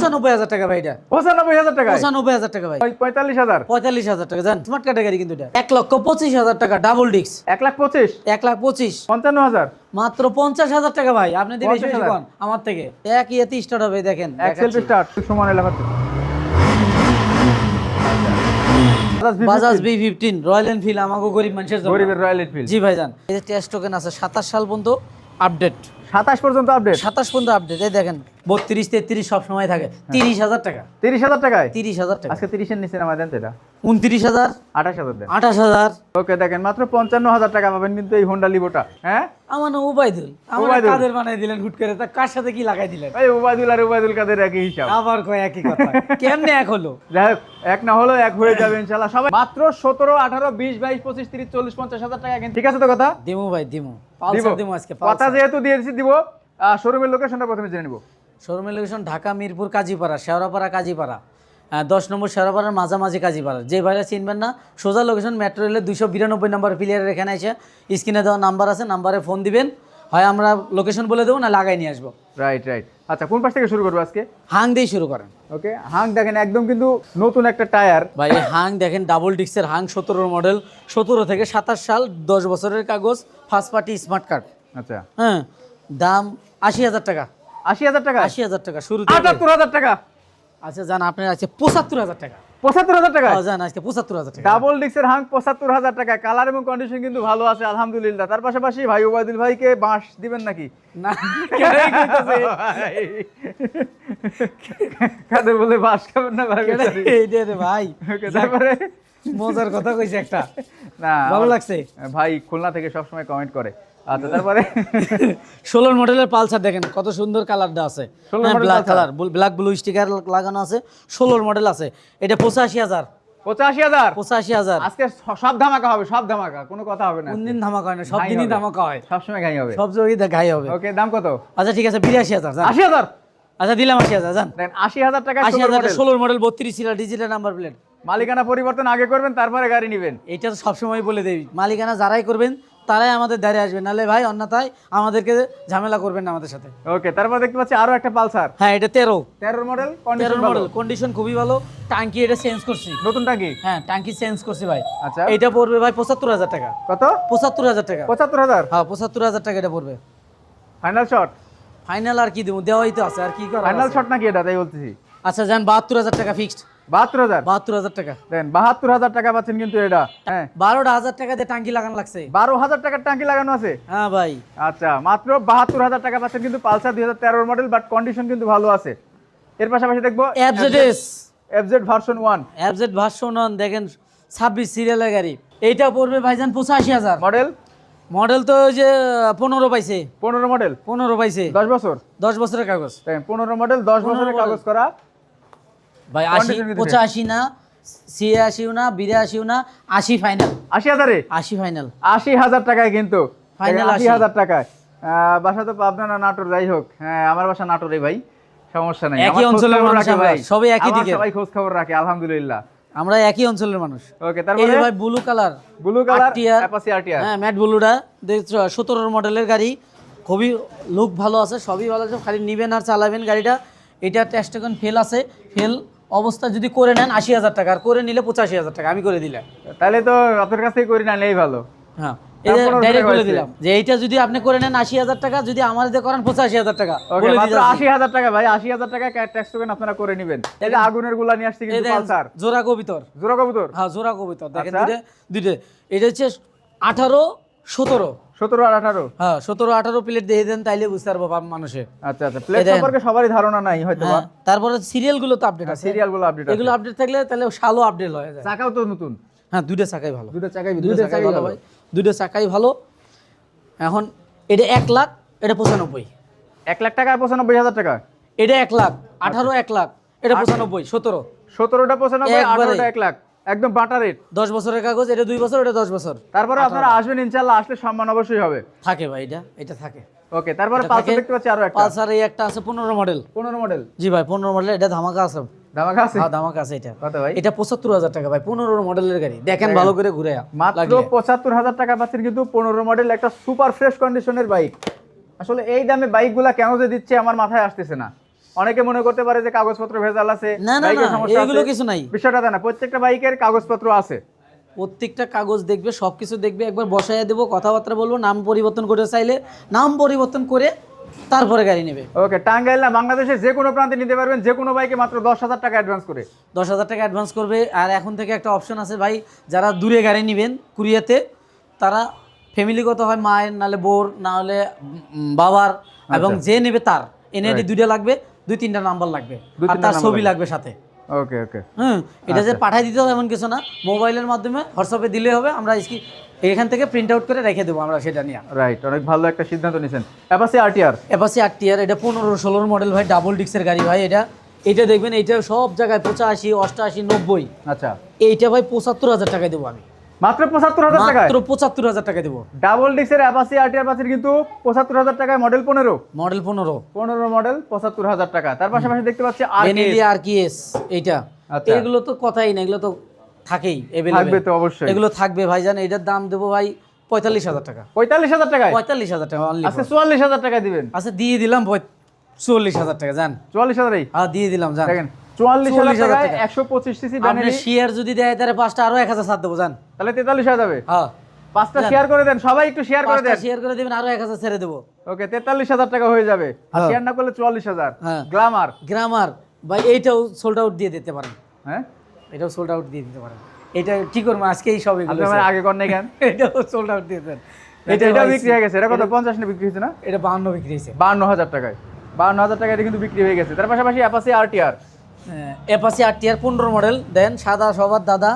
95,000 টাকা ভাই এটা। 95,000 টাকা, 95,000 টাকা ভাই। 45,000, 45,000 টাকা জান। স্মার্ট ক্যাটাগরি কিন্তু এটা 1,25,000 টাকা ডাবল ডিস্ক। 1,25,000, 1,25,000 55,000, মাত্র 50,000 টাকা ভাই। আপনি দিয়ে বেশি 50,000 কোন আমার থেকে এক ইয়েতে স্টার্ট হবে দেখেন। এক্সেল স্টার্ট সমান লেখা আছে। বাজাজ B15 রয়্যাল এনফিল্ড আমাগো গরিব মানুষের জন্য। গরিবের রয়্যাল এনফিল্ড। জি ভাইজান, এই যে টেস্ট টোকেন আছে 27 সাল পর্যন্ত আপডেট। 27 পর্যন্ত আপডেট, 27 পর্যন্ত আপডেট। এই দেখেন 32 33 সব সময় থাকে। 30,000 টাকা, 30,000 টাকায়। 30,000 টাকা। আজকে 30 এর নিচে নামা দেন তো এটা, 29,000, 28,000 দেন। 28,000। ওকে দেখেন মাত্র 55,000 টাকা পাবেন কিন্তু এই হোন্ডা লিভোটা। হ্যাঁ আমার নাম উবাইদুল, আমার উবাইদুল। কাদের বানাই দিলেন হুট করে, তা কার সাথে কি লাগাই দিলেন? ভাই উবাইদুল আর উবাইদুল কাদের একই হিসাব। আবার কয় একই কথা, কেমনে এক হলো? যাই হোক, এক না হলেও এক হয়ে যাবে ইনশাআল্লাহ সবাই। মাত্র 17, 18, 20, 22, 25, 30, 40, 50,000 টাকা কিন্তু। ঠিক আছে তো কথা? দিমু ভাই দিমু, দিব। পালসার দিমু আজকে কথা পালসার। যেহেতু দিয়েছি দিব। শোরুমের লোকেশনটা প্রথমে জেনে নিব। শোরুমের লোকেশন ঢাকা মিরপুর কাজীপাড়া, শেওড়াপাড়া কাজীপাড়া, 10 নম্বর শেওড়াপাড়ার মাঝামাঝি কাজীপাড়া। যে ভাইরা চিনবেন না, সোজা লোকেশন মেট্রো রেলের 292 নম্বর প্লেয়ারের এখানে এসে স্ক্রিনে দেওয়া নাম্বার আছে, নাম্বারে ফোন দিবেন, হয় আমরা লোকেশন বলে দেবো না লাগাই নিয়ে আসবো। রাইট। আচ্ছা কোন পাশ থেকে শুরু করবো আজকে? হাং দিয়ে শুরু করেন। ওকে, হাং দেখেন একদম কিন্তু নতুন একটা টায়ার। ভাই এই হাং দেখেন ডাবল ডিস্কের হাং, 17 মডেল, 17 থেকে 27 সাল, 10 বছরের কাগজ, ফার্স্ট পার্টি স্মার্ট কার্ড। আচ্ছা, হ্যাঁ, দাম 80,000 টাকা। 80,000 টাকা, 80,000 টাকা শুরু। 78,000 টাকা, আচ্ছা জান, আপনার আছে 75,000 টাকা। 75,000 টাকা, জান আজকে 75,000 টাকা। ডাবল ডিক্সের হাং 75,000 টাকা। কালার এবং কন্ডিশন কিন্তু ভালো আছে আলহামদুলিল্লাহ। তার পাশাপাশি ভাই ওবায়দুল ভাইকে বাঁশ দিবেন নাকি? না কেডাই কইতাছে, কাদের বলে বাঁশ খাবেন না ভাই? এই দে রে ভাই। ওকে, তারপরে মজার কথা কইছে একটা, না ভালো লাগছে। ভাই খুলনা থেকে সবসময় কমেন্ট করে। আচ্ছা তারপরে 16 মডেলের পালসার দেখেন কত সুন্দর কালারটা আছে। 16 model black Pulsar. Colour, black blue sticker লাগানো আছে। 16 মডেল আছে, এটা 85,000। 85,000। 85,000 আজকে সব ধামাকা হবে, সব ধামাকা, কোনো কথা হবে না। কোন দিন ধামাকা হয় না, সব ঘাই দিনই হবে। ধামাকা হয়, সবসময় গাই হবে। সব জায়গায় ঘাই হবে। ওকে, দাম কত? আচ্ছা ঠিক আছে 82,000 জান। 80,000। আচ্ছা দিলাম 80,000 জান। দেখেন 80,000 টাকা 80,000 16 model 32 serial digital number plate. মালিকানা পরিবর্তন আগে করবেন তারপরে গাড়ি নেবেন। এইটা তো সবসময় বলে দেই, মালিকানা যারাই করবেন তারাই আমাদের দাঁড়িয়ে আসবেন, নাহলে ভাই অন্যথায় আমাদেরকে ঝামেলা করবেন না আমাদের সাথে। ওকে, তারপর দেখতে পাচ্ছি আরো একটা পালসার। হ্যাঁ এটা 13 model, 13 condition model, model, condition খুবই ভালো। টাঙ্কি এটা চেঞ্জ করছি, নতুন টাঙ্কি। হ্যাঁ টাঙ্কি চেঞ্জ করছি ভাই। আচ্ছা, এটা পড়বে ভাই 75,000 টাকা। কত? 75,000 টাকা। 75,000 হ্যাঁ 75,000 টাকা এটা পড়বে। Final shot. ফাইনাল আর কি দেবো, দেওয়াই তো আছে, আর কি করা ফাইনাল আছে? শট নাকি এটা, তাই বলতেছি। আচ্ছা যান 72,000 টাকা ফিক্সড। 72,000। 72,000 টাকা। দেন 72,000 টাকা পাচ্ছেন কিন্তু এটা। হ্যাঁ 12,000 টাকা দিয়ে টাঙ্কি লাগানো লাগছে। 12,000 টাকার টাঙ্কি লাগানো আছে। হ্যাঁ ভাই আচ্ছা, মাত্র 72,000 টাকা পাচ্ছেন কিন্তু পালসার 2013 মডেল, বাট কন্ডিশন কিন্তু ভালো আছে। এর পাশাপাশি দেখবো FZS FZ version 1 FZ version 1 দেখেন 26 সিরিয়ালের গাড়ি। এইটা পড়বে ভাইজান 85,000। মডেল। মডেল তো ওই যে 15 পাইছে, 15 মডেল, 15 পাইছে, 10 বছর। 10 বছরের কাগজ। দেখেন 15 মডেল, 10 বছরের কাগজ করা। ভাই 80 85 না, 86 না, 82 না, 80 ফাইনাল। 80,000 এ 80 ফাইনাল। 80,000 টাকায় কিন্তু Final 80,000 টাকায়। বাসা তো পাবনা না নাটোর, যাই হোক। হ্যাঁ আমার বাসা নাটোরে ভাই, সমস্যা নাই। একই আমার খোঁজ অঞ্চলের খবর মানুষ রাখে আমরা, ভাই, সবাই একই আমার দিকে। সবাই খোঁজ খবর রাখে আলহামদুলিল্লাহ। আমরা একই অঞ্চলের মানুষ। ওকে, এই তারপরে যে ভাই blue colour, blue colour RTR, Apache RTR। হ্যাঁ ম্যাট ব্লুটা 17 মডেলের গাড়ি, খুবই লুক ভালো আছে, সবই ভালো আছে, খালি নিবেন আর চালাবেন গাড়িটা। এটা টেস্ট এখন ফেল আছে, ফেল অবস্থা যদি করে নেন 80,000 টাকা, আর করে নিলে 85,000 টাকা আমি করে দিলাম। তাহলে তো আপনার কাছ থেকে করে নিলেই ভালো। হ্যাঁ তারপর এটা ওর ডাইরেক্ট টাকা বলে আছে। দিলাম যে এইটা যদি আপনি করে নেন 80,000 টাকা, যদি আমার দিয়ে করেন 85,000 টাকা ওকে, বলে মাত্র দিলাম। 80,000 টাকা ভাই, 80,000 টাকা ট্যাক্স টোকেন আপনারা করে নেবেন। এই যে আগুনের গুলা নিয়ে আসছে এই কিন্তু দেখেন, পালসার জোড়া কবিতর। জোড়া কবুতর। হ্যাঁ জোড়া কবিতর দেখেন, আচ্ছা। দুইটা। এটা হচ্ছে 18 17। 17 আর 18। হ্যাঁ 17 18 প্লেট দিয়ে দেন, তাইলে বুঝতে পারবো মানুষে। আচ্ছা আচ্ছা, প্লেট দেখেন। সম্পর্কে সবারই ধারণা নাই হয়তো বা। হ্যাঁ, তারপরে সিরিয়াল গুলো তো আপডেট আছে, সিরিয়াল গুলো আপডেট আছে। এগুলো আপডেট থাকলে তাহলে শালো আপডেট হয়ে যায়। চাকাও তো নতুন। হ্যাঁ দুইটা চাকাই ভালো, দুটো চাকাই দুইটা চাকাই ভালো ভাই, দুইটা চাকাই ভালো। এখন এটা 1 লাখ, এটা 95। 1 লাখ টাকা আর 95,000 টাকা। এটা 1 লাখ, 18 1 লাখ, এটা 95 17। 17টা 95, একবারে। 18টা 1 লাখ, একদম বাটা রেট। 10 বছরের কাগজ, এটা 2 বছর, এটা 10 বছর। তারপরে আপনারা আসবেন ইনশাআল্লাহ, আসলে সম্মান অবশ্যই হবে। থাকে ভাই, এটা থাকে। ওকে, তারপরে এটা পালসার থাকে। দেখতে পাচ্ছি আরো একটা। পালসার এই একটা আছে 15 মডেল। 15 মডেল। জি ভাই 15 মডেল, এটা ধামাকা আছে। ধামাকা আছে। হ্যাঁ ধামাকা আছে এটা। কত ভাই? এটা 75,000 টাকা ভাই, 15 মডেলের গাড়ি। দেখেন ভালো করে ঘুরে মাত্র 75,000 টাকা পাচ্ছেন কিন্তু 15 মডেল একটা সুপার ফ্রেশ কন্ডিশনের বাইক। আসলে এই দামে বাইকগুলা কেন যে দিচ্ছে আমার মাথায় আসতেছে না। অনেকে মনে করতে পারে যে কাগজপত্র ভেজাল আছে, না না বাইকের না, সমস্যা এগুলো আছে। কিছু নাই। বিষয়টা তা না, প্রত্যেকটা বাইকের কাগজপত্র আছে। প্রত্যেকটা কাগজ দেখবে, সবকিছু দেখবে, একবার বসাইয়া দেবো, কথাবার্তা বলবো, নাম পরিবর্তন করতে চাইলে নাম পরিবর্তন করে তারপরে গাড়ি নেবে। ওকে, টাঙ্গাইল না বাংলাদেশের যে কোনো প্রান্তে নিতে পারবেন, যে কোনো বাইকে মাত্র 10,000 টাকা অ্যাডভান্স করে। 10,000 টাকা অ্যাডভান্স করবে। আর এখন থেকে একটা অপশন আছে ভাই, যারা দূরে গাড়ি নেবেন কুরিয়াতে, তারা ফ্যামিলিগত হয়, মায়ের নাহলে বোর না হলে বাবার, এবং যে নেবে তার এনআইডি 2টা লাগবে, 2-3টা নাম্বার লাগবে, আর তার ছবি লাগবে সাথে। ওকে ওকে, এটা যে পাঠাই দিতে হবে এমন কিছু না, মোবাইলের মাধ্যমে হোয়াটসঅ্যাপে দিলে হবে, আমরা এখান থেকে প্রিন্ট আউট করে রেখে দেবো আমরা সেটা নিয়ে। রাইট, অনেক ভালো একটা সিদ্ধান্ত নিয়েছেন। অ্যাপাচি আরটিআর, অ্যাপাচি আরটিআর, এটা 15-16 মডেল ভাই, ডাবল ডিক্সের গাড়ি ভাই। এটা দেখবেন, এইটা সব জায়গায় 85, 88, 90। আচ্ছা, এইটা ভাই 75,000 টাকায় দেবো আমি, মাত্র 75,000 টাকা, মাত্র 75,000 টাকা দেবো। ডাবল ডিক্সের অ্যাপাচি আরটিআর পাচ্ছেন কিন্তু 75,000 টাকায়, মডেল 15 মডেল 15 মডেল 75,000 টাকা। তার পাশাপাশি দেখতে পাচ্ছি বেনেলি আরকিএস, এইটা। আচ্ছা। এগুলো তো কথাই না, এগুলো তো থাকেই, থাকবে তো অবশ্যই, এগুলো থাকবে ভাইজান। এটার দাম দেবো ভাই 45,000 টাকা। 45,000 টাকায়? 45,000 টাকা অনলি। আজকে 44,000 টাকা দিবেন? আচ্ছা দিয়ে দিলাম 44,000 টাকা, জান। 44,000? হ্যাঁ দিয়ে দিলাম, জান। দেখেন 44,000 টাকায় টাকা। 125 সিসি আপনি ব্যানারি, শেয়ার যদি দেয় তাহলে 5টা আরো 1,000 ছাড় দেবো, জান। তাহলে 43,000 যাবে। হ্যাঁ, 5টা শেয়ার করে দেন, সবাই একটু শেয়ার করে 5টা দেন। শেয়ার করে দিবেন, আরো 1,000 ছেড়ে দেবো। ওকে, 43,000 টাকা হয়ে যাবে। আর হ্যাঁ। শেয়ার না করলে 44,000। হ্যাঁ। গ্ল্যামার, গ্রামার ভাই, এইটাও সোল্ড আউট দিয়ে দিতে পারেন, হ্যাঁ এটাও সোল্ড আউট দিয়ে দিতে পারেন। এটা কি করবো আজকে, এই সব এগুলো আপনি আমার আগে কোন নাই কেন? এটাও সোল্ড আউট দিয়ে দেন। এটা বিক্রি হয়ে গেছে। এটা কত? 50 না বিক্রি হয়েছে না? এটা 52 বিক্রি হয়েছে। 52,000 টাকায়, 52,000 টাকায় এটা কিন্তু বিক্রি হয়ে গেছে। তার পাশাপাশি Apache RTR, Apache RTR 15 model দেন, সাদা সবার দাদা।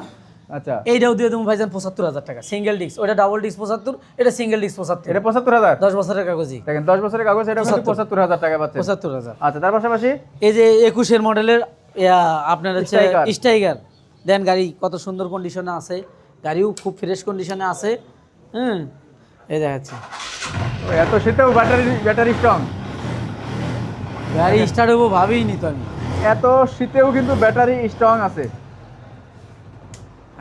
আচ্ছা, এইটাও দিয়ে দেবো ভাইজান 75,000 টাকা, সিঙ্গেল ডিস্ক। ওটা ডাবল ডিস্ক 75, এটা সিঙ্গেল ডিস্ক 75। এটা 75,000? 10 বছরের কাগজি, দেখেন 10 বছরের কাগজ, এটা কিন্তু 75,000 টাকা পাচ্ছেন। 75,000। আচ্ছা, তার পাশাপাশি এই যে 21 মডেলের আপনার হচ্ছে স্ট্রাইকার। স্ট্রাইকার দেন, গাড়ি কত সুন্দর কন্ডিশনে আছে, গাড়িও খুব ফ্রেশ কন্ডিশনে আছে। এই দেখাচ্ছে, এত শীতেও ব্যাটারি স্ট্রং, গাড়ি স্টার্ট হবো ভাবেই নি তো আমি। এত শীতেও কিন্তু ব্যাটারি স্ট্রং আছে।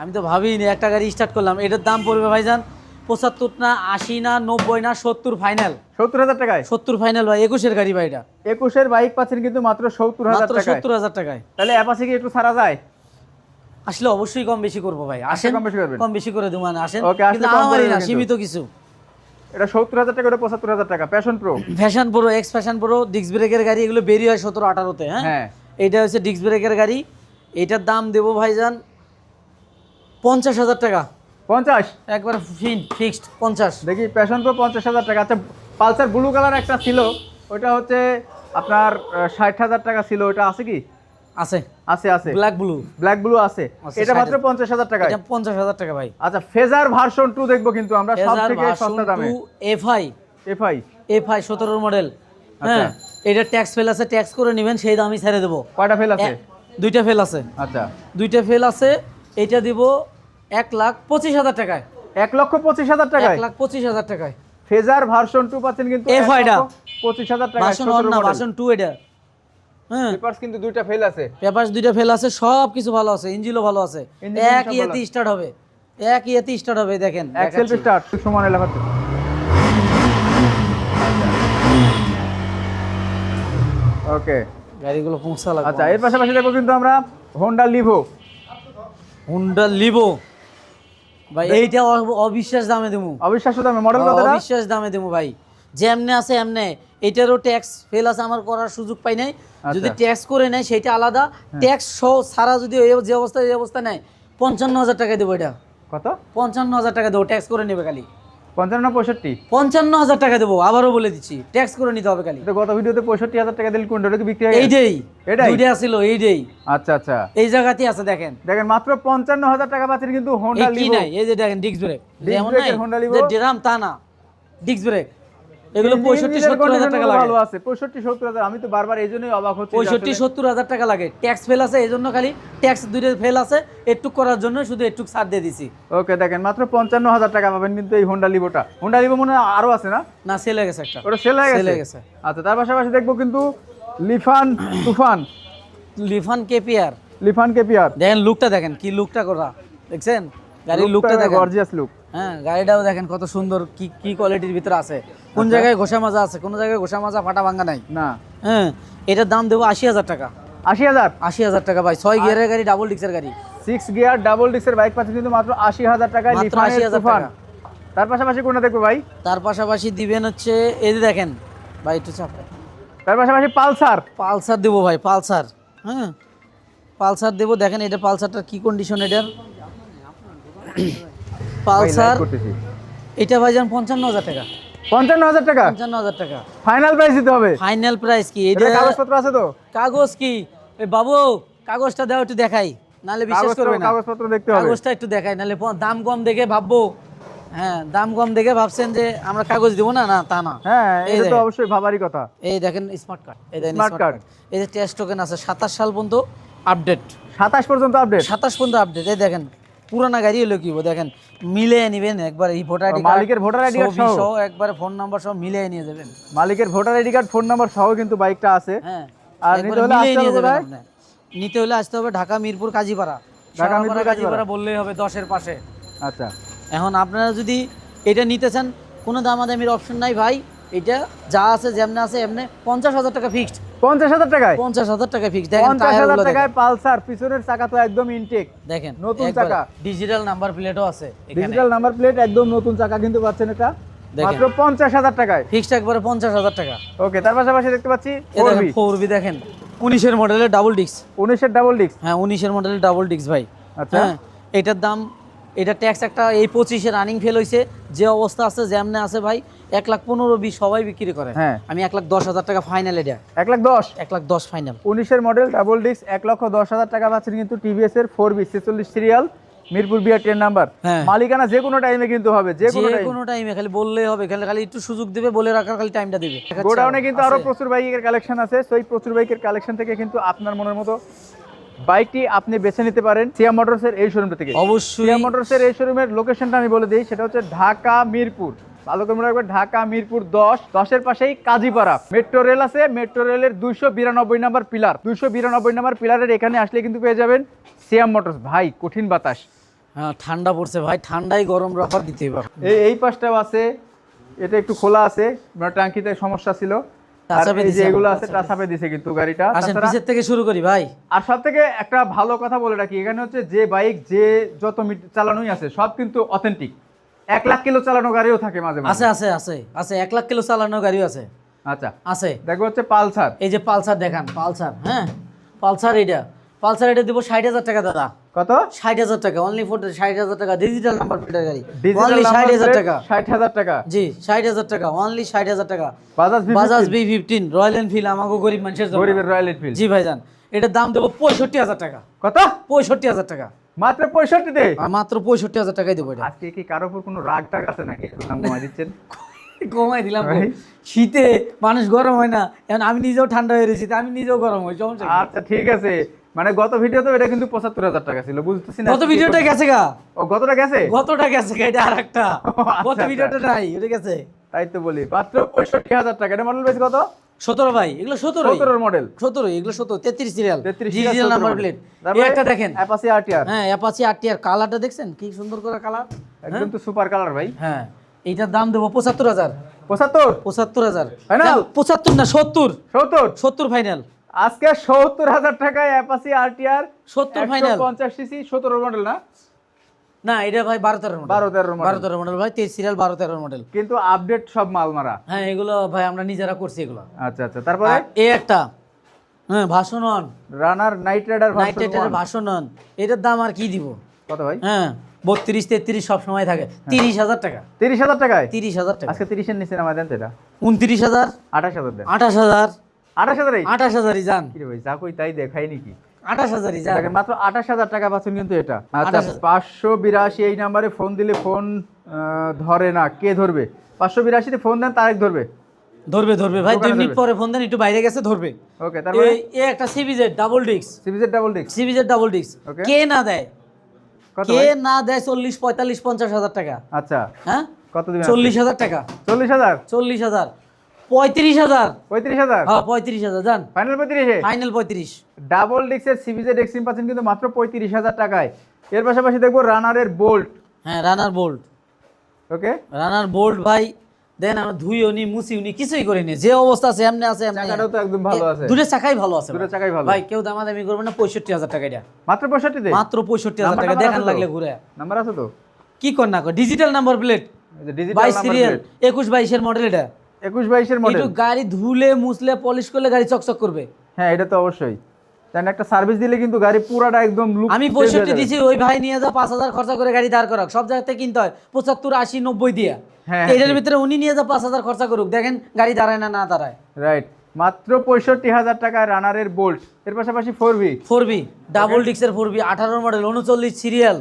আমি তো ভাবিই নি, একটা গাড়ি স্টার্ট করলাম। এটার দাম পড়বে ভাইজান 75 না, 80 না, 90 না, 70 ফাইনাল। 70,000 টাকায়? 70 ফাইনাল ভাই, 21 গাড়ি ভাই। এটা 21 বাইক পাচ্ছেন কিন্তু মাত্র 70,000 মাত্র টাকায়। 70,000 টাকায়। তাহলে অ্যাপাচি কি একটু ছাড়া যায়? আসলে অবশ্যই কম বেশি করবো ভাই, আসেন কম বেশি করবেন? কম বেশি করে দেবো, মানে আসেন। ওকে, আসলে কিন্তু কম আমারই করে না, দেবেন সীমিত কিছু। এটা 70,000 টাকা, এটা 75,000 টাকা। Passion Pro, Passion Pro, X Passion Pro, disc ব্রেকের গাড়ি, এগুলো বেরিয়ে হয় 17-18-তে। হ্যাঁ। হ্যাঁ, এইটা হচ্ছে ডিস্ক ব্রেকের গাড়ি। এটার দাম দেবো ভাইজান 50,000 টাকা, 50? একবার ফিক্সড 50। দেখি প্যাশন প্রো 50,000 টাকা। আচ্ছা, পালসার ব্লু কালার একটা ছিল, ওটা হচ্ছে আপনার 60,000 টাকা ছিল, ওটা আছে কি? আছে, আছে আছে, ব্ল্যাক ব্লু, ব্ল্যাক ব্লু আছে। আছে, এটা মাত্র 60,000 50,000 টাকা। এটা 50,000 টাকা ভাই। আচ্ছা, ফেজার ভার্সন 2 দেখবো কিন্তু আমরা সবথেকে সস্তা দামে। FI FI 17 model. আচ্ছা। হ্যাঁ, এটা ট্যাক্স ফেল আছে, ট্যাক্স করে নেবেন, সেই দামই ছেড়ে দেবো। কয়টা ফেল আছে? 2টা ফেল আছে। আচ্ছা, 2টা ফেল আছে। এটা দিব 1,25,000 টাকায়। 1,25,000 টাকায়? 1,25,000 টাকায় ফেজার ভার্সন 2 পাচ্ছেন কিন্তু FI টা 1,25,000 টাকা। ভার্সন 1 না, ভার্সন 2 এটা। হ্যাঁ, পেপারস কিন্তু দুইটা ফেল আছে। পেপারস 2টা ফেল আছে, সব কিছু ভালো আছে, ইঞ্জিনও ভালো আছে। ইঞ্জিন এক সব ইয়েতে ভালো। স্টার্ট হবে, এক ইয়েতে স্টার্ট হবে, দেখেন এক্সেল দেখাচ্ছি। স্টার্ট সমান লেখাচ্ছে। ওকে, গাড়িগুলো পৌঁছা লাগবে। আচ্ছা, এর পাশাপাশি দেখবো কিন্তু আমরা হোন্ডা লিভো। হুন্ডা লিভো ভাই, এইটা অবিশ্বাস দামে দেবো, অবিশ্বাস্য দামে। মডেল কতটা? অবিশ্বাস দামে দেবো ভাই, যেমনে আছে এমনে। এটারও ট্যাক্স ফেল আছে, আমার করার সুযোগ পাই নাই। যদি ট্যাক্স করে নেয় সেটা আলাদা, ট্যাক্স সহ সারা যদি যে অবস্থা নেয় 55,000 টাকা দেবো। এটা কত? 55,000 টাকা দেবো, ট্যাক্স করে নেবে খালি। 55 না 65? 55,000 টাকা দেবো, আবারও বলে দিচ্ছি, ট্যাক্স করে নিতে হবে খালি। এটা গত ভিডিওতে 65,000 টাকা দিল, কোনটা? ওটা কি বিক্রি হয়ে গেছে? এইটাই, এটাই? দুইটা ছিল, এইটাই, আচ্ছা আচ্ছা, এই জায়গাতেই আছে, দেখেন। দেখেন মাত্র 55,000 টাকা পাচ্ছেন কিন্তু হোন্ডা এই কি লিভো। নাই, এই যে দেখেন ডিস্ক ব্রেক, ডিস্ক এমন ব্রেকের নাই Honda Levo? যে ড্রাম, তা না, ডিস্ক ব্রেক। এগুলো 65-70,000 টাকা লাগে। ভালো আছে 65-70,000। আমি তো বারবার এই জন্যই অবাক হচ্ছি। 65-70,000 টাকা লাগে, ট্যাক্স ফেল আছে, এই জন্য খালি ট্যাক্স 2টা ফেল আছে, একটু করার জন্য শুধু একটু ছাড় দিয়ে দিছি। ওকে, দেখেন মাত্র 55,000 টাকা পাবেন কিন্তু এই হোন্ডা লিভোটা। হোন্ডা লিভো মনে হয় আরো আছে না? না, সেল হয়ে গেছে একটা, ওটা সেল হয়ে সেল হয়ে গেছে। গেছে। আচ্ছা, তার পাশাপাশি দেখবো কিন্তু লিফান তুফান, লিফান কেপিআর, লিফান কেপিআর। দেখেন লুকটা, দেখেন কি লুকটা করা, দেখছেন গাড়ির লুকটা দেখেন, গর্জিয়াস লুক। হ্যাঁ গাড়িটাও দেখেন কত সুন্দর, কি কি কোয়ালিটির ভিতরে আছে। কোন জায়গায় ঘষা মাজা আছে, কোন জায়গায় ঘষা মাজা ফাটা ভাঙ্গা নাই। না, হ্যাঁ এটার দাম দেবো 80,000 টাকা। 80,000? 80,000 টাকা ভাই, 6 গিয়ারের গাড়ি, ডাবল ডিক্সের গাড়ি। 6 গিয়ার ডাবল ডিস্কের বাইক পাচ্ছেন কিন্তু মাত্র 80,000 টাকায়, মাত্র লিফানের 80,000 তুফান। টাকা। তার পাশাপাশি কোনটা দেখবো ভাই? তার পাশাপাশি দিবেন হচ্ছে এই যে দেখেন ভাই একটু চাপ, তার পাশাপাশি পালসার। পালসার দেবো ভাই, পালসার। হ্যাঁ পালসার দেবো, দেখেন এটা পালসারটার কি কন্ডিশন এটার। পালসার এটা ভাইজান 55,000 টাকা। 55,000 টাকা 55,000 টাকা ফাইনাল প্রাইস দিতে হবে। ফাইনাল প্রাইস কি এটা এটা? কাগজপত্র আছে তো? কাগজ কি ওই বাবু, কাগজটা দাও একটু দেখাই, নাহলে বিশ্বাস করবে না। কাগজপত্র দেখতে হবে। কাগজটা একটু দেখাই, নাহলে দাম কম দেখে ভাববো, হ্যাঁ দাম কম দেখে ভাবছেন যে আমরা কাগজ দিব না, না তা না। হ্যাঁ, এই এটা তো দেখেন। অবশ্যই ভাবারই কথা। এই দেখেন স্মার্ট কার্ড, এই দেখেন Smart স্মার্ট card। কার্ড, এই যে টেস্ট টোকেন আছে 27 সাল পর্যন্ত আপডেট, 27 পর্যন্ত আপডেট। 27 পর্যন্ত আপডেট। এই দেখেন পুরানা গাড়ি হলো কি দেখেন, মিলিয়ে নিবেন একবার, এই ভোটার আইডি মালিকের ভোটার আইডি কার্ড সহ একবার ফোন নাম্বার সহ মিলিয়ে নিয়ে যাবেন। মালিকের voter ID card, phone number সহ কিন্তু বাইকটা আছে। হ্যাঁ আর একবারে নিতে হলে মিলিয়ে আসতে নিয়ে হবে যাবেন কোথায়? আপনি। নিতে হলে আসতে হবে ঢাকা মিরপুর কাজীপাড়া। ঢাকা মিরপুর ঢাকা কাজীপাড়া কাজীপাড়া বললেই হবে 10-এর পাশে। আচ্ছা, এখন আপনারা যদি এটা নিতে চান, কোনো দামাদামির অপশন নাই ভাই, এটা যা আছে যেমনে আছে এমনি 50,000 টাকা ফিক্সড। 50,000 টাকায়? 50,000 টাকা ফিক্সড। দেখেন 50,000 টাকায় পালসার, পিছনের চাকা তো একদম ইনটেক, দেখেন নতুন চাকা, ডিজিটাল নাম্বার প্লেটও আছে এখানে। ডিজিটাল নাম্বার প্লেট, একদম নতুন চাকা কিন্তু পাচ্ছেন এটা দেখেন। মাত্র 50,000 টাকায়। ফিক্সড একবারে 50,000 টাকা। ওকে, তার পাশাপাশি দেখতে পাচ্ছি এই দেখেন 4B 4B দেখেন 19-এর মডেলের ডাবল ডিস্ক। 19-এর ডাবল ডিস্ক। হ্যাঁ 19-এর মডেলের ডাবল ডিস্ক ভাই। আচ্ছা। হ্যাঁ এটার দাম, এটা ট্যাক্স একটা এই 25-এ রানিং ফেল হয়েছে, যে অবস্থা আছে যেমনে আছে ভাই 1,15,20 সবাই বিক্রি করে। হ্যাঁ। আমি 1,10,000 টাকা ফাইনাল, এটা 1,10,000। 1,10,000 ফাইনাল। 19-এর মডেল ডাবল ডিস্ক 1,10,000 টাকা পাচ্ছেন কিন্তু টিভিএস এর 4B 46 serial, Mirpur BR 10 number. হ্যাঁ। মালিকানা যে কোনো টাইমে কিন্তু হবে, যে কোনো যে টাইমে। কোনো টাইমে খালি বললেই হবে, খালি খালি একটু সুযোগ দেবে, বলে রাখার খালি টাইমটা দেবে। গোডাউনে কিন্তু আরো আছে। প্রচুর বাইকের কালেকশন আছে, সেই প্রচুর বাইকের কালেকশন থেকে কিন্তু আপনার মনের মতো বাইকটি আপনি বেছে নিতে পারেন সিয়াম মোটরসের এই শোরুমটা থেকে। অবশ্যই সিয়াম মোটরসের এই শোরুমের লোকেশনটা আমি বলে দিই, সেটা হচ্ছে ঢাকা মিরপুর, ভালো করে মনে রাখবেন, ঢাকা মিরপুর 10-এর পাশেই কাজীপাড়া। মেট্রো রেল আছে, মেট্রো রেলের 292 নাম্বার পিলার, 292 নাম্বার পিলারের এখানে আসলে কিন্তু পেয়ে যাবেন সিয়াম মোটরস। ভাই কঠিন বাতাস, হ্যাঁ ঠান্ডা পড়ছে ভাই, ঠান্ডায় গরম রাখার দিতে হবে। এই পাশটাও আছে, এটা একটু খোলা আছে, মানে টাঙ্কিতে সমস্যা ছিল। আর টাচাপে এই যে দিছে এগুলো আবার, আছে টাচাপে দিছে কিন্তু গাড়িটা। আসেন তাছাড়া পিছের থেকে শুরু করি ভাই। আর সব থেকে একটা ভালো কথা বলে রাখি, এখানে হচ্ছে যে বাইক যে যত চালানোই আছে সব কিন্তু অথেন্টিক। 1 লাখ কিলো চালানো গাড়িও থাকে মাঝে মাঝে। আছে আছে আছে আছে 1 লাখ কিলো চালানো গাড়িও আছে। আচ্ছা, আছে দেখো হচ্ছে পালসার। এই যে পালসার দেখান, পালসার। হ্যাঁ পালসার এটা দিব 60,000 টাকা দাদা। কত? 60,000 টাকা অনলি ফর 60,000 টাকা, ডিজিটাল নাম্বার প্লেটের গাড়ি, ডিজিটাল অনলি নাম্বার 60,000 প্লেট, টাকা। 60,000 টাকা। জি 60,000 টাকা, অনলি 60,000 টাকা। বাজাজ B15 রয়্যাল এনফিল্ড, আমাকে গরিব মানুষের জন্য। গরিবের রয়্যাল এনফিল্ড। জি ভাইজান, এটার দাম দেবো 65,000 টাকা। কত? 65,000 টাকা, মাত্র 65 তে? আর মাত্র 65,000 টাকাই দেবো এটা। আজকে কি কারোর উপর কোনো রাগ টাগ আছে নাকি দাম কমাই দিচ্ছেন? কমাই দিলাম গো। ভাই। শীতে মানুষ গরম হয় না, এখন আমি নিজেও ঠান্ডা হয়ে রয়েছি, আমি নিজেও গরম হই, সমস্যা কি? আচ্ছা ঠিক আছে, মানে গত ভিডিওতে এটা কিন্তু 75,000 টাকা ছিল, বুঝতেছি না। গত ভিডিওটা গেছে গা, ও গতটা গেছে? গতটা গেছে গা, এটা আরেকটা। গত আচ্ছা, ভিডিওটা নাই, এটা গেছে। তাই তো বলি, মাত্র 65,000 টাকা। এটা মডেল বেশি কত? 17 ভাই, এগুলো 17 17 মডেল। 17, এগুলো 17, 33 সিরিয়াল, 33 ডিজিটাল নাম্বার প্লেট। এই একটা দেখেন, অ্যাপাচি আরটিআর। হ্যাঁ অ্যাপাচি আরটিআর, কালারটা দেখছেন কি সুন্দর করে কালার। একদম তো সুপার কালার ভাই। হ্যাঁ এইটার দাম দেবো 75,000। 75? 75,000 Final? 75 না 70, 70? 70 ফাইনাল। আজকে 70,000 টাকায় Apache RTR 70 final. 150 CC, 17 model না? না এটা ভাই 12-13 মডেল। 12-13 মডেল। 12-13 মডেল ভাই, 23 সিরিয়াল, 12-13 মডেল। কিন্তু আপডেট সব মাল মারা। হ্যাঁ এগুলো ভাই আমরা নিজেরা করছি এগুলো। আচ্ছা আচ্ছা, তারপরে আর এই একটা, হ্যাঁ ভাষণন, রানার নাইট রাইডার নাইট রাইডারের ভাষণন, এটার দাম আর কি দিব। কত ভাই? হ্যাঁ 32-33 সব সময় থাকে, 30,000 টাকা। 30,000 টাকায়? 30,000 টাকা। আজকে 30 এর নিচে নামায় দেন তো এটা। 29,000, 28,000 দেন। 28,000, 28,000 এই? 28,000ই যান, কি রে ভাই, যা কই তাই দেখাই নাকি? 28,000ই যান। দেখেন মাত্র 28,000 টাকা পাচ্ছেন কিন্তু এটা। আচ্ছা 28,000 582 এই নাম্বারে ফোন দিলে ফোন ধরে না, কে ধরবে? 582 তে ফোন দেন, তারেক ধরবে। ধরবে ধরবে ভাই, 2 দোকানে মিনিট ধরবে। পরে ফোন দেন, একটু বাইরে গেছে, ধরবে। ওকে, তারপরে এই একটা CBZ double disc, CBZ double disc CBZ double disc Okay. কে না দেয়, কত কে ভাই? না দেয় 40, 45, 50,000 টাকা। আচ্ছা, হ্যাঁ কত দিবেন? 40,000 টাকা। 40,000? 40,000, 35,000, 35,000? হ্যাঁ 35,000 যান, ফাইনাল 35 এ? ফাইনাল 35। ডাবল ডিস্কের সিবিজেড এক্সট্রিম পাচ্ছেন কিন্তু মাত্র 35,000 টাকায়। এর পাশাপাশি দেখবো রানারের বোল্ট। হ্যাঁ রানার বোল্ট, ওকে, রানার বোল্ট ভাই দেন আমরা ধুই উনি মুছি উনি কিছুই করিনি, যে অবস্থা আছে এমনি আছে এমনি। চাকাটাও তো একদম ভালো আছে, দুটো চাকাই ভালো আছে দুটো চাকাই ভালো। ভাই, কেউ দামাদামি করবে না। 65,000 টাকা এটা, মাত্র 65 দে, মাত্র 65,000 টাকা। দেখেন লাগলে ঘুরে নাম্বার আছে তো, কি কর না কর, digital number plate, digital 22 number serial, plate, 21-22 এর মডেল এটা। 21-22 এর মডেল। একটু গাড়ি ধুলে মুছলে পলিশ করলে গাড়ি চকচক করবে। হ্যাঁ এটা তো অবশ্যই, তাই না? একটা সার্ভিস দিলে কিন্তু গাড়ি পুরাটা একদম লুক। আমি 65 দিছি, ওই ভাই নিয়ে যা 5,000 খরচা করে গাড়ি দাঁড় করাক, সব জায়গাতে কিনতে হয় 75, 80, 90 দিয়া। হ্যাঁ, এটার ভিতরে উনি নিয়ে যা 5,000 খরচা করুক, দেখেন গাড়ি দাঁড়ায় না না দাঁড়ায়। রাইট, মাত্র 65,000 টাকায় রানারের বোল্ট, এর পাশাপাশি 4V 4B double ডিক্সের 4B 18 model 39 serial.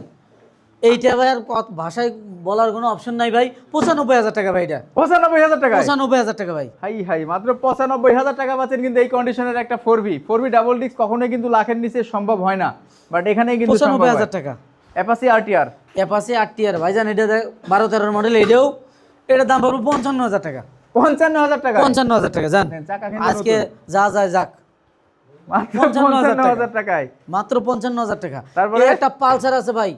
এইটা ভাই আর ভাষায় বলার কোনো অপশন নাই ভাই। 95,000 টাকা ভাই এটা, 95,000 টাকা। 95,000 টাকা ভাই। হাই হাই, মাত্র 95,000 টাকা পাচ্ছেন কিন্তু এই কন্ডিশনের একটা 4V ডাবল ডিস্ক। কখনোই কিন্তু লাখের নিচে সম্ভব হয় না, বাট এখানেই কিন্তু 95,000 টাকা। অ্যাপাচি আরটিআর, অ্যাপাচি RTR ভাইজান, এটা 12-13 মডেল, এটাও এটার দাম পড়বে 55,000 টাকা। 55,000 টাকা, 55,000 টাকা জান। চাকা কিন্তু আজকে যা যায় যাক, মাত্র 55,000 55,000 টাকায়। মাত্র 55,000 টাকা। তারপরে? এই একটা পালসার আছে ভাই,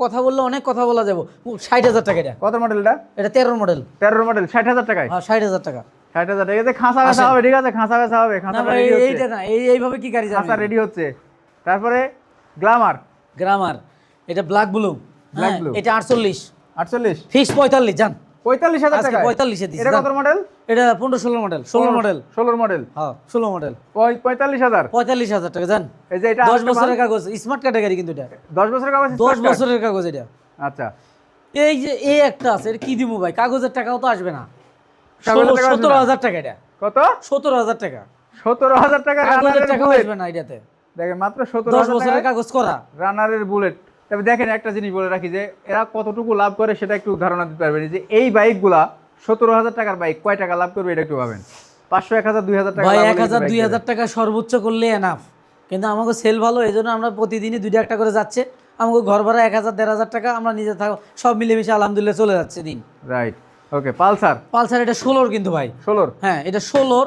কথা বললে অনেক কথা বলা যাবো। 60,000 টাকা এটা, কত মডেলটা? এটা 13 মডেল। 13 মডেল, 60,000 টাকায়। হ্যাঁ 60,000 টাকা। 60,000 টাকা, এতে খাসা বেচা হবে, ঠিক আছে? খাসা বেচা হবে, না খাসা ভাই রেডি এইটা হচ্ছে, না, এইভাবে কি গাড়ি যাবে? খাসা রেডি হচ্ছে। তারপরে গ্ল্যামার, গ্রামার, এটা ব্ল্যাক ব্লু, Black blue। এটা 48, 48, ফিক্স 45 জান। 45,000 আজকে টাকা। 45 এ দিছি। এটা কত মডেল? এটা 15-16 মডেল, 16 মডেল। 16 মডেল, হ্যাঁ 16 মডেল, 45,000। 45,000 টাকা জান। এই যে এটা 10 বছরের কাগজ, স্মার্ট ক্যাটাগরি কিন্তু এটা। 10 বছরের কাগজ, 10 স্মার্ট কার্ড। বছরের কাগজ এটা। আচ্ছা, এই যে এই একটা আছে, এটা কি দিব ভাই? কাগজের টাকাও তো আসবে না। কাগজের টাকা আসবে না। 17,000 টাকা এটা, কত? 17,000 টাকা। 17,000 টাকা কাগজের রানারের টাকাও বুলেট। আসবে না এটাতে। দেখেন মাত্র 10 17,000 বছরের টাকা কাগজ করা। রানারের বুলেট। তবে দেখেন একটা জিনিস বলে রাখি যে এরা কতটুকু লাভ করে সেটা একটু ধারণা দিতে পারবেন। যে এই বাইকগুলা 17,000 টাকার বাইক কয় টাকা লাভ করবে এটা একটু ভাবেন। 500, 1,000, 2,000 টাকা ভাই লাভ হলে 1,000, কিন্তু বাইক 2,000 টাকা সর্বোচ্চ করলে এনাফ। কিন্তু আমাকে সেল ভালো, এই জন্য আমরা প্রতিদিনই 2টা একটা করে যাচ্ছে। আমাকে ঘর ভাড়া 1,000, 1,500 টাকা, আমরা নিজে থাকো সব মিলেমিশে আলহামদুলিল্লাহ চলে যাচ্ছে দিন। রাইট, ওকে। পালসার পালসার এটা 16 কিন্তু ভাই। 16, হ্যাঁ এটা 16,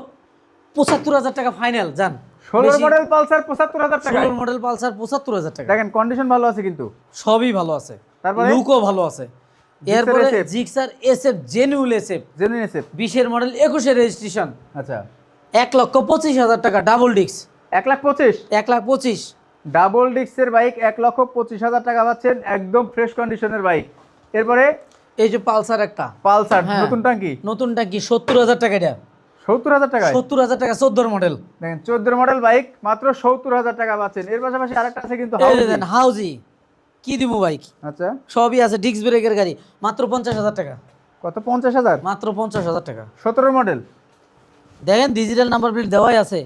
75,000 টাকা ফাইনাল জান। 16 মডেল পালসার 75,000 টাকা। 16 মডেল পালসার 75,000 টাকা। দেখেন কন্ডিশন ভালো আছে কিন্তু, সবই ভালো আছে, তারপরে? লুকও ভালো আছে। এরপরে SF, Gixxer SF genuine SF genuine SF. 20 এর মডেল, 21 এর রেজিস্ট্রেশন, আচ্ছা, 1,25,000 টাকা ডাবল ডিস্ক, 1,25,000। 1,25,000। ডাবল ডিস্কের বাইক 1,25,000 টাকা পাচ্ছেন, একদম ফ্রেশ কন্ডিশনের বাইক। এরপরে এই যে পালসার একটা পালসার হ্যাঁ। নতুন টাঙ্কি, নতুনটা কি 70,000 টাকা এটা, 70,000 টাকায়। 70,000 টাকা 14 মডেল। দেখেন 14 মডেল বাইক মাত্র 70,000 টাকা পাচ্ছেন। এর পাশাপাশি আরেকটা আছে কিন্তু এই যে হাউজি। দেন হাউজি, কি দিব বাইক, আচ্ছা, সবই আছে, ডিস্ক ব্রেকের গাড়ি, মাত্র 50,000 টাকা, কত? 50,000, মাত্র 50,000 টাকা। 17 মডেল, দেখেন ডিজিটাল নাম্বার প্লেট দেওয়াই আছে।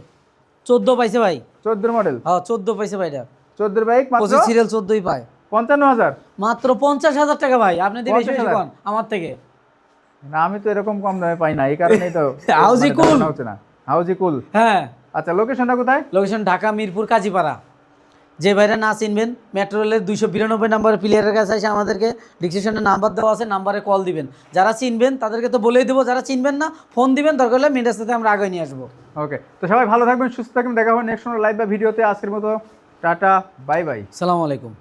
14 পাইছে ভাই, 14 মডেল, হ্যাঁ 14 পাইছে ভাই এটা। 14 বাইক মাত্র 25 সিরিয়াল 14ই পায়, 55,000। মাত্র 50,000 টাকা ভাই। আপনি দিয়ে বেশি বেশি 50,000 কোন আমার থেকে। না আমি তো এরকম কম দামে পাই না, এই কারণেই তো হাউজি মানে কুল। ধারণা হচ্ছে না। হাউজি কুল। হ্যাঁ আচ্ছা, লোকেশনটা কোথায়? লোকেশন ঢাকা মিরপুর কাজীপাড়া। যে ভাইরা না চিনবেন, মেট্রো রেলের 292 নম্বরের প্লেয়ারের কাছে এসে আমাদেরকে ডিসক্রিপশনে নাম্বার দেওয়া আছে, নাম্বারে কল দিবেন। যারা চিনবেন তাদেরকে তো বলেই দেবো, যারা চিনবেন না ফোন দিবেন, দরকার হলে মিনিটের সাথে আমরা আগে নিয়ে আসবো। ওকে, তো সবাই ভালো থাকবেন, সুস্থ থাকবেন, দেখা হবে নেক্সট কোনো লাইভ বা ভিডিওতে। আজকের মতো টাটা, বাই বাই। সালামু আলাইকুম।